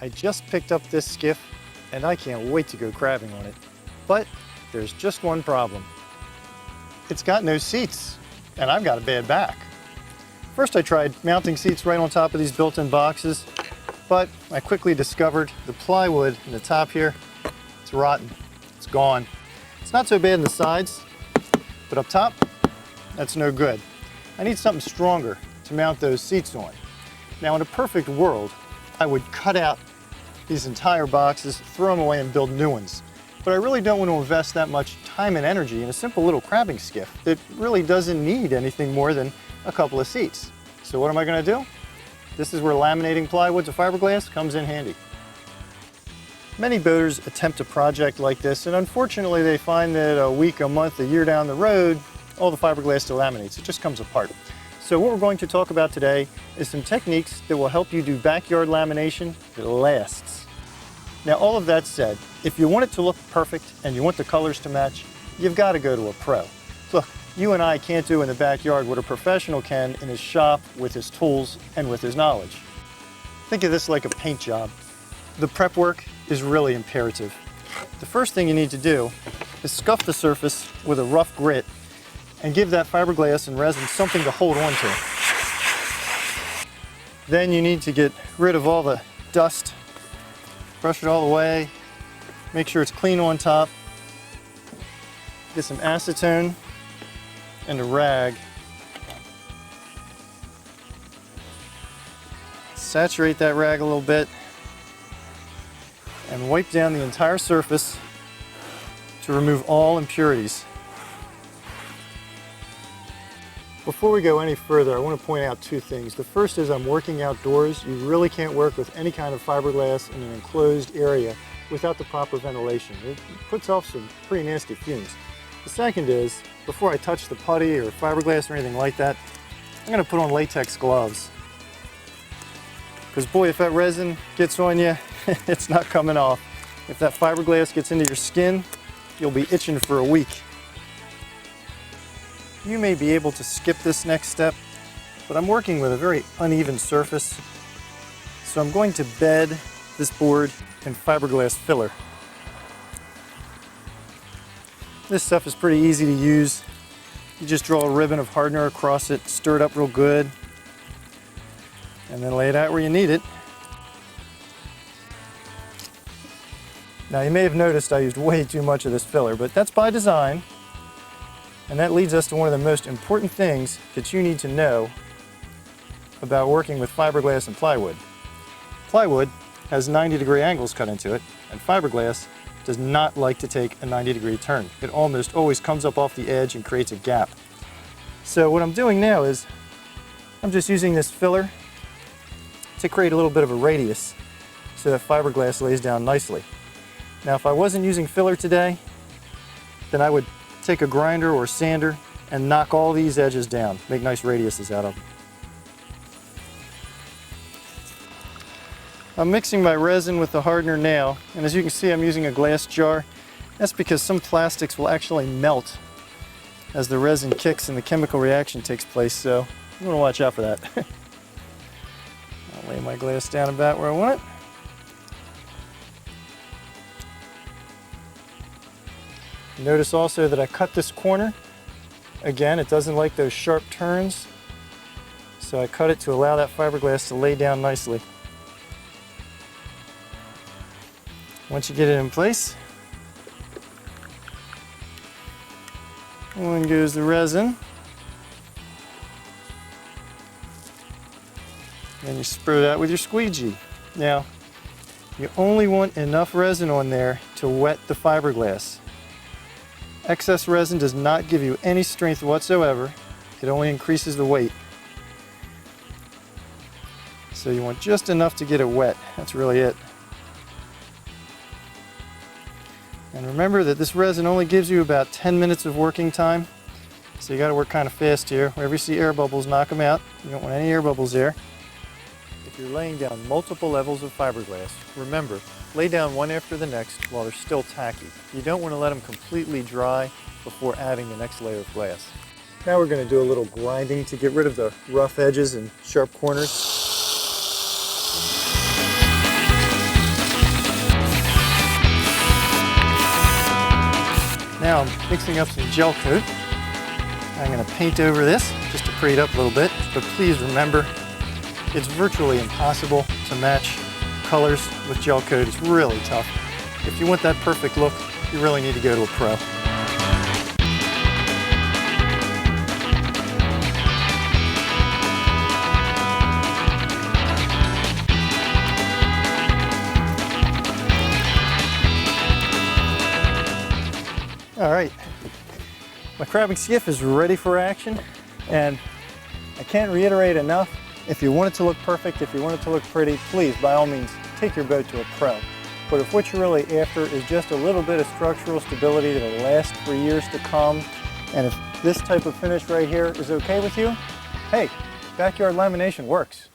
I just picked up this skiff and I can't wait to go crabbing on it. But there's just one problem. It's got no seats and I've got a bad back. First I tried mounting seats right on top of these built-in boxes, but I quickly discovered the plywood in the top here, it's rotten, it's gone. It's not so bad in the sides, but up top, that's no good. I need something stronger to mount those seats on. Now in a perfect world, I would cut out these entire boxes, throw them away and build new ones. But I really don't want to invest that much time and energy in a simple little crabbing skiff that really doesn't need anything more than a couple of seats. So what am I going to do? This is where laminating plywood to fiberglass comes in handy. Many boaters attempt a project like this, and unfortunately they find that a week, a month, a year down the road, all the fiberglass delaminates. It just comes apart. So what we're going to talk about today is some techniques that will help you do backyard lamination that lasts. Now all of that said, if you want it to look perfect and you want the colors to match, you've got to go to a pro. Look, you and I can't do in the backyard what a professional can in his shop with his tools and with his knowledge. Think of this like a paint job. The prep work is really imperative. The first thing you need to do is scuff the surface with a rough grit and give that fiberglass and resin something to hold on to. Then you need to get rid of all the dust, brush it all away, make sure it's clean on top, get some acetone and a rag. Saturate that rag a little bit and wipe down the entire surface to remove all impurities. Before we go any further, I want to point out two things. The first is I'm working outdoors. You really can't work with any kind of fiberglass in an enclosed area without the proper ventilation. It puts off some pretty nasty fumes. The second is, before I touch the putty or fiberglass or anything like that, I'm going to put on latex gloves. Because boy, if that resin gets on you, it's not coming off. If that fiberglass gets into your skin, you'll be itching for a week. You may be able to skip this next step, but I'm working with a very uneven surface, so I'm going to bed this board in fiberglass filler. This stuff is pretty easy to use. You just draw a ribbon of hardener across it, stir it up real good, and then lay it out where you need it. Now you may have noticed I used way too much of this filler, but that's by design. And that leads us to one of the most important things that you need to know about working with fiberglass and plywood. Plywood has 90-degree angles cut into it, and fiberglass does not like to take a 90-degree turn. It almost always comes up off the edge and creates a gap. So what I'm doing now is I'm just using this filler to create a little bit of a radius so that fiberglass lays down nicely. Now if I wasn't using filler today, then I would take a grinder or sander and knock all these edges down, make nice radiuses out of them. I'm mixing my resin with the hardener now, and as you can see I'm using a glass jar. That's because some plastics will actually melt as the resin kicks and the chemical reaction takes place, so you want to watch out for that. I'll lay my glass down about where I want it. Notice also that I cut this corner. Again, it doesn't like those sharp turns, so I cut it to allow that fiberglass to lay down nicely. Once you get it in place, on goes the resin. And you spread it out with your squeegee. Now, you only want enough resin on there to wet the fiberglass. Excess resin does not give you any strength whatsoever. It only increases the weight. So you want just enough to get it wet. That's really it. And remember that this resin only gives you about 10 minutes of working time. So you got to work kind of fast here. Wherever you see air bubbles, knock them out. You don't want any air bubbles there. If you're laying down multiple levels of fiberglass, remember, lay down one after the next while they're still tacky. You don't want to let them completely dry before adding the next layer of glass. Now we're going to do a little grinding to get rid of the rough edges and sharp corners. now I'm mixing up some gel coat. I'm going to paint over this just to pretty it up a little bit, but please remember, it's virtually impossible to match colors with gel coat. It's really tough. If you want that perfect look, you really need to go to a pro. All right, my crabbing skiff is ready for action, and I can't reiterate enough, if you want it to look perfect, if you want it to look pretty, please, by all means, take your boat to a pro. But if what you're really after is just a little bit of structural stability that'll last for years to come, and if this type of finish right here is okay with you, hey, backyard lamination works.